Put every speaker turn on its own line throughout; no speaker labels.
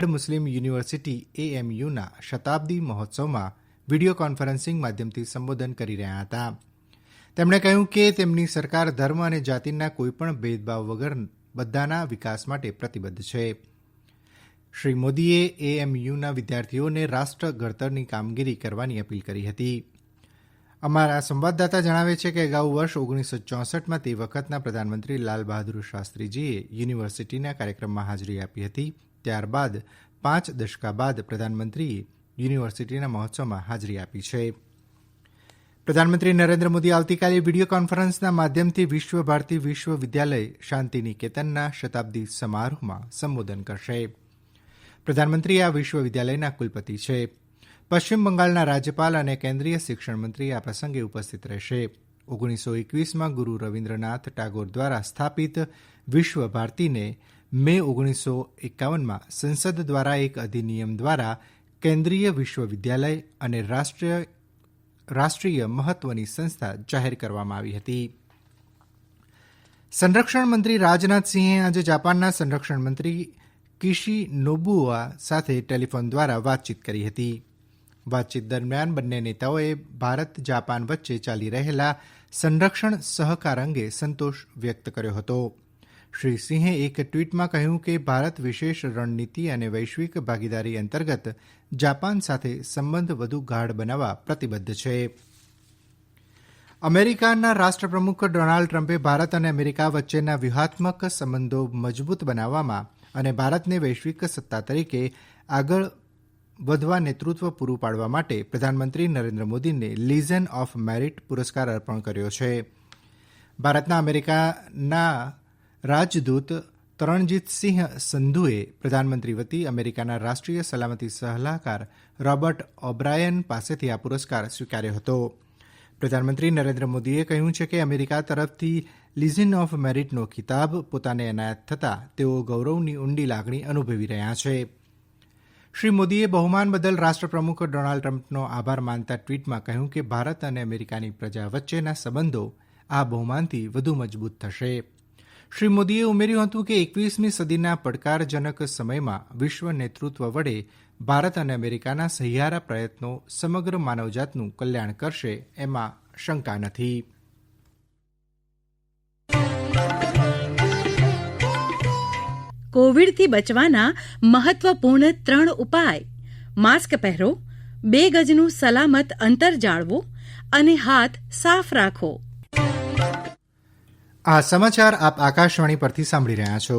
મુસ્લિમ university AMUના શતાબ્દી મહોત્સવમાં video conferencing માધ્યમથી સંબોધન કરી રહ્યા હતા. તેમણે કહ્યું કે તેમની સરકાર ધર્મ અને જાતિના કોઈપણ ભેદભાવ વગર બધાના વિકાસ માટે પ્રતિબદ્ધ છે. શ્રી મોદીએ AMUના વિદ્યાર્થીઓને રાષ્ટ્ર ઘડતરની કામગીરી કરવાની અપીલ કરી હતી. અમારા સંવાદદાતા જણાવે છે કે અગાઉ વર્ષ 1964માં તે વખતના પ્રધાનમંત્રી લાલ બહાદુર શાસ્ત્રીજીએ યુનિવર્સિટીના કાર્યક્રમમાં હાજરી આપી હતી. ત્યારબાદ 5 દશકા બાદ પ્રધાનમંત્રીએ યુનિવર્સિટીના મહોત્સવમાં હાજરી આપી છે. પ્રધાનમંત્રી નરેન્દ્ર મોદી આવતીકાલે વિડીયો કોન્ફરન્સના માધ્યમથી વિશ્વ ભારતી વિશ્વવિદ્યાલય શાંતિનિકેતનના શતાબ્દી સમારોહમાં સંબોધન કરશે. પ્રધાનમંત્રી આ વિશ્વવિદ્યાલયના કુલપતિ છે. પશ્ચિમ બંગાળના રાજ્યપાલ અને કેન્દ્રીય શિક્ષણ મંત્રી આ પ્રસંગે ઉપસ્થિત રહેશે. 1921માં ગુરુ રવિન્દ્રનાથ ટાગોર દ્વારા સ્થાપિત વિશ્વ ભારતીને મે 1951માં સંસદ દ્વારા એક અધિનિયમ દ્વારા કેન્દ્રીય વિશ્વવિદ્યાલય અને રાષ્ટ્રીય મહત્વની સંસ્થા જાહેર કરવામાં આવી હતી. સંરક્ષણ મંત્રી રાજનાથસિંહે આજે જાપાનના સંરક્ષણ મંત્રી કિશી નોબુઆ સાથે ટેલિફોન દ્વારા વાતચીત કરી હતી. વાતચીત દરમિયાન બંને નેતાઓએ ભારત જાપાન વચ્ચે ચાલી રહેલા સંરક્ષણ સહકાર અંગે સંતોષ વ્યક્ત કર્યો હતો. શ્રી સિંહે એક ટ્વીટમાં કહ્યું કે ભારત વિશેષ રણનીતિ અને વૈશ્વિક ભાગીદારી અંતર્ગત જાપાન સાથે સંબંધ વધુ ગાઢ બનાવવા પ્રતિબદ્ધ છે. અમેરિકાના રાષ્ટ્રપ્રમુખ ડોનાલ્ડ ટ્રમ્પે ભારત અને અમેરિકા વચ્ચેના વ્યૂહાત્મક સંબંધો મજબૂત બનાવવામાં અને ભારતને વૈશ્વિક સત્તા તરીકે આગળ વધવા નેતૃત્વ પૂરું પાડવા માટે પ્રધાનમંત્રી નરેન્દ્ર મોદીને લીઝન ઓફ મેરિટ પુરસ્કાર અર્પણ કર્યો છે. ભારતના અમેરિકાના રાજદૂત તરણજીતસિંહ સંધુએ પ્રધાનમંત્રી વતી અમેરિકાના રાષ્ટ્રીય સલામતી સલાહકાર રોબર્ટ ઓબ્રાયન પાસેથી આ પુરસ્કાર સ્વીકાર્યો હતો. પ્રધાનમંત્રી નરેન્દ્ર મોદીએ કહ્યું છે કે અમેરિકા તરફથી લીઝન ઓફ મેરિટનો ખિતાબ પોતાને એનાયત થતાં તેઓ ગૌરવની ઊંડી લાગણી અનુભવી રહ્યા છે. શ્રી મોદીએ બહુમાન બદલ રાષ્ટ્રપ્રમુખ ડોનાલ્ડ ટ્રમ્પનો આભાર માનતા ટ્વીટમાં કહ્યું કે ભારત અને અમેરિકાની પ્રજા વચ્ચેના સંબંધો આ બહુમાનથી વધુ મજબૂત થશે. શ્રી મોદીએ ઉમેર્યું હતું કે 21મી સદીના પડકારજનક સમયમાં વિશ્વ નેતૃત્વ વડે ભારત અને અમેરિકાના સહિયારા પ્રયત્નો સમગ્ર માનવજાતનું કલ્યાણ કરશે એમાં શંકા નથી.
કોવિડથી બચવાના મહત્વપૂર્ણ 3 ઉપાય: માસ્ક પહેરો, 2 ગજનું સલામત અંતર જાળવો અને હાથ સાફ રાખો.
આ સમાચાર આપ આકાશવાણી પરથી સાંભળી રહ્યા છો.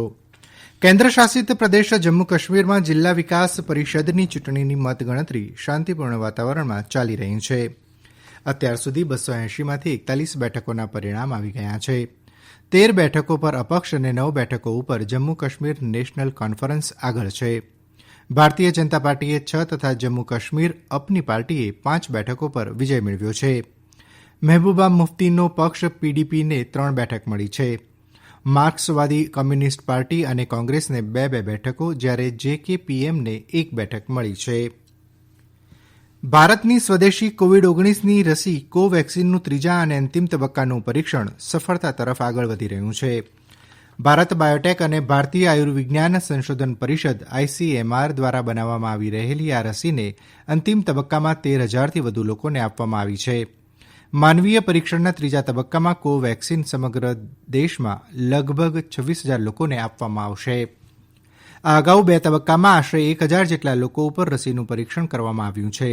કેન્દ્ર શાસિત પ્રદેશ જમ્મુ કાશ્મીરમાં જિલ્લા વિકાસ પરિષદની ચૂંટણીની મતગણતરી શાંતિપૂર્ણ વાતાવરણમાં ચાલી રહી છે. અત્યાર સુધી 280માંથી 41 બેઠકોના પરિણામ આવી ગયા છે. 13 બેઠકો પર અપક્ષ અને 9 બેઠકો ઉપર જમ્મુ કાશ્મીર નેશનલ કોન્ફરન્સ આગળ છે. ભારતીય જનતા પાર્ટીએ 6 તથા જમ્મુ કાશ્મીર અપની પાર્ટીએ 5 બેઠકો પર વિજય મેળવ્યો છે. મહેબૂબા મુફ્તીનો પક્ષ PDPને 3 બેઠક મળી છે. માર્ક્સવાદી કોમ્યુનિસ્ટ પાર્ટી અને કોંગ્રેસને 2 બેઠકો, જ્યારે JKPMને 1 બેઠક મળી છે. ભારતની સ્વદેશી કોવિડ-19ની રસી કોવેક્સિનનું 3જા અને અંતિમ તબક્કાનું પરીક્ષણ સફળતા તરફ આગળ વધી રહ્યું છે. ભારત બાયોટેક અને ભારતીય આયુર્વિજ્ઞાન સંશોધન પરિષદ ICMR દ્વારા બનાવવામાં આવી રહેલી આ રસીને અંતિમ તબક્કામાં 13,000થી વધુ લોકોને આપવામાં આવી છે. માનવીય પરીક્ષણના 3જા તબક્કામાં કોવેક્સિન સમગ્ર દેશમાં લગભગ 26,000 લોકોને આપવામાં આવશે. આ અગાઉ 2 તબક્કામાં આશરે 1,000 જેટલા લોકો ઉપર રસીનું પરીક્ષણ કરવામાં આવ્યું છે.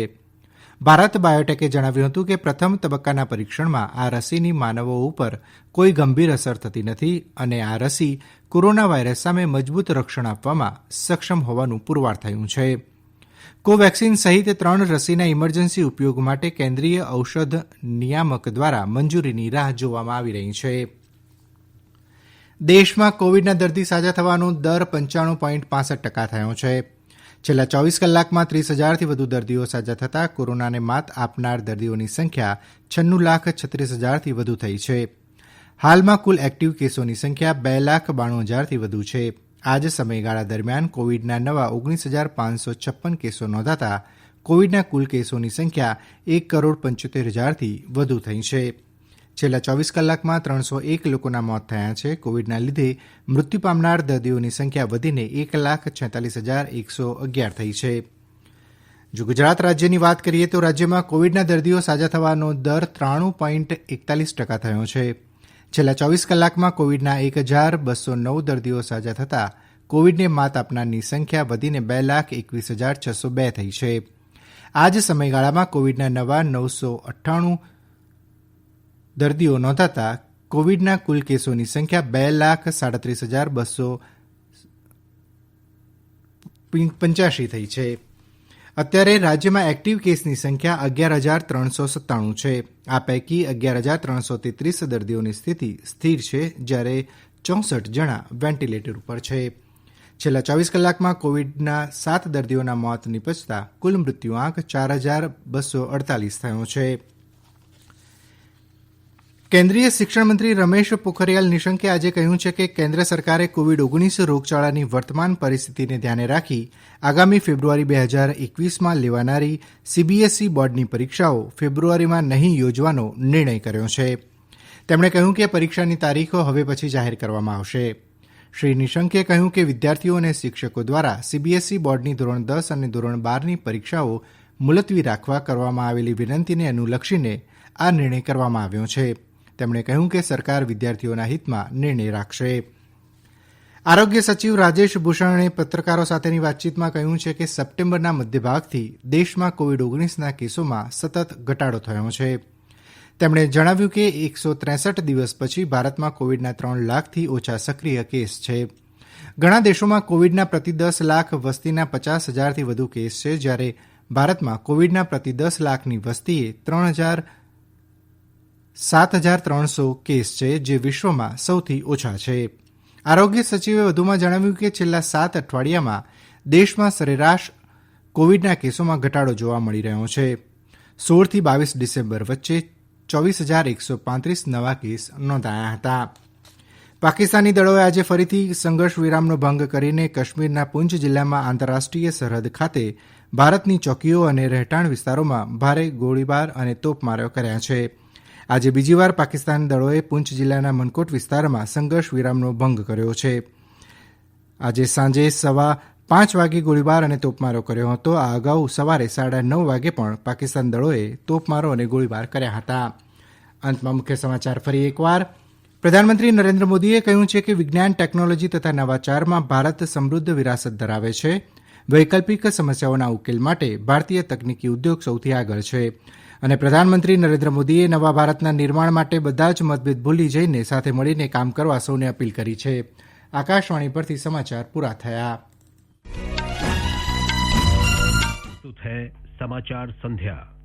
ભારત બાયોટેકે જણાવ્યું હતું કે પ્રથમ તબક્કાના પરીક્ષણમાં આ રસીની માનવો ઉપર કોઈ ગંભીર અસર થતી નથી અને આ રસી કોરોના વાયરસ સામે મજબૂત રક્ષણ આપવામાં સક્ષમ હોવાનું પુરવાર થયું છે. કોવેક્સિન સહિત 3 રસીના ઇમરજન્સી ઉપયોગ માટે કેન્દ્રીય ઔષધ નિયામક દ્વારા મંજૂરીની રાહ જોવામાં આવી રહી છે. દેશમાં કોવિડના દર્દી સાજા થવાનો દર 95.65% થયો છે. છેલ્લા 24 કલાકમાં 30,000થી વધુ દર્દીઓ સાજા થતાં કોરોનાને માત આપનાર દર્દીઓની સંખ્યા 96,36,000થી વધુ થઈ છે. હાલમાં કુલ એક્ટિવ કેસોની સંખ્યા 2,92,000થી વધુ છે. આ જ સમયગાળા દરમિયાન કોવિડના નવા 19,556 કેસો નોંધાતા કોવિડના કુલ કેસોની સંખ્યા 1,75,000થી વધુ થઈ છે. છેલ્લા 24 કલાકમાં 301 લોકોના મોત થયા છે. કોવિડના લીધે મૃત્યુ પામનાર દર્દીઓની સંખ્યા વધીને 1,46,111 થઈ છે. જો ગુજરાત રાજ્યની વાત કરીએ તો રાજ્યમાં કોવિડના દર્દીઓ સાજા થવાનો દર 93.41% થયો છે. છેલ્લા 24 કલાકમાં કોવિડના 1,209 દર્દીઓ સાજા થતાં કોવિડને માત આપનારની સંખ્યા વધીને 2,21,602 થઈ છે. આ જ સમયગાળામાં કોવિડના નવા 998 દર્દીઓ નોંધાતા કોવિડના કુલ કેસોની સંખ્યા 2,37,285 થઈ છે. અત્યારે રાજ્યમાં એક્ટિવ કેસની સંખ્યા 11,397 છે. આ પૈકી 11,333 દર્દીઓની સ્થિતિ સ્થિર છે, જ્યારે 64 જણા વેન્ટિલેટર ઉપર છે. છેલ્લા 24 કલાકમાં કોવિડના 7 દર્દીઓના મોત નીપજતા કુલ મૃત્યુઆંક 4,248 થયો છે. કેન્દ્રીય શિક્ષણ મંત્રી રમેશ પોખરિયાલ નિશંકે આજે કહ્યું છે કે કેન્દ્ર સરકારે કોવિડ-19 રોગચાળાની વર્તમાન પરિસ્થિતિને ધ્યાને રાખી આગામી ફેબ્રુઆરી 2021માં લેવાનારી સીબીએસઈ બોર્ડની પરીક્ષાઓ ફેબ્રુઆરીમાં નહીં યોજવાનો નિર્ણય કર્યો છે. તેમણે કહ્યું કે પરીક્ષાની તારીખો હવે પછી જાહેર કરવામાં આવશે. શ્રી નિશંકે કહ્યું કે વિદ્યાર્થીઓ અને શિક્ષકો દ્વારા સીબીએસઈ બોર્ડની ધોરણ 10 અને ધોરણ 12ની પરીક્ષાઓ મુલતવી રાખવા કરવામાં આવેલી વિનંતીને અનુલક્ષીને આ નિર્ણય કરવામાં આવ્યો છે. તેમણે કહ્યું કે સરકાર વિદ્યાર્થીઓના હિતમાં નિર્ણય રાખશે. આરોગ્ય સચિવ રાજેશ ભૂષણે પત્રકારો સાથેની વાતચીતમાં કહ્યું છે કે સપ્ટેમ્બરના મધ્યભાગથી દેશમાં કોવિડ-19ના કેસોમાં સતત ઘટાડો થયો છે. તેમણે જણાવ્યું કે 163 દિવસ પછી ભારતમાં કોવિડના 3 લાખથી ઓછા સક્રિય કેસ છે. ઘણા દેશોમાં કોવિડના પ્રતિ 10 લાખ વસ્તીના 50,000થી વધુ કેસ છે, જ્યારે ભારતમાં કોવિડના પ્રતિ 10 લાખની વસ્તીએ 7,300 કેસ છે, જે વિશ્વમાં સૌથી ઓછા છે. આરોગ્ય સચિવે વધુમાં જણાવ્યું કે છેલ્લા 7 અઠવાડિયામાં દેશમાં સરેરાશ કોવિડના કેસોમાં ઘટાડો જોવા મળી રહ્યો છે. 16થી 22 ડિસેમ્બર વચ્ચે 24,135 નવા કેસ નોંધાયા હતા. પાકિસ્તાની દળોએ આજે ફરીથી સંઘર્ષ વિરામનો ભંગ કરીને કાશ્મીરના પૂંચ જિલ્લામાં આંતરરાષ્ટ્રીય સરહદ ખાતે ભારતની ચોકીઓ અને રહેઠાણ વિસ્તારોમાં ભારે ગોળીબાર અને તોપમારો કર્યા છે. આજે બીજી વાર પાકિસ્તાન દળોએ પૂંચ જિલ્લાના મનકોટ વિસ્તારમાં સંઘર્ષ વિરામનો ભંગ કર્યો છે. આજે સાંજે 5:15 વાગે ગોળીબાર અને તોપમારો કર્યો હતો. આ અગાઉ સવારે 9:30 વાગે પણ પાકિસ્તાન દળોએ તોપમારો અને ગોળીબાર કર્યા હતા. અંતમાં મુખ્ય સમાચાર ફરી એકવાર. પ્રધાનમંત્રી નરેન્દ્ર મોદીએ કહ્યું છે કે વિજ્ઞાન, ટેકનોલોજી તથા નવાચારમાં ભારત સમૃદ્ધ વિરાસત ધરાવે છે. વૈકલ્પિક સમસ્યાઓના ઉકેલ માટે ભારતીય તકનીકી ઉદ્યોગ સૌથી આગળ છે. અને પ્રધાનમંત્રી નરેન્દ્ર મોદીએ નવા ભારતના નિર્માણ માટે બધા જ મતભેદ ભૂલી જઈને સાથે મળીને કામ કરવા સૌને અપીલ કરી છે. આકાશવાણી પરથી સમાચાર પૂરા થયા.
है समाचार संध्या।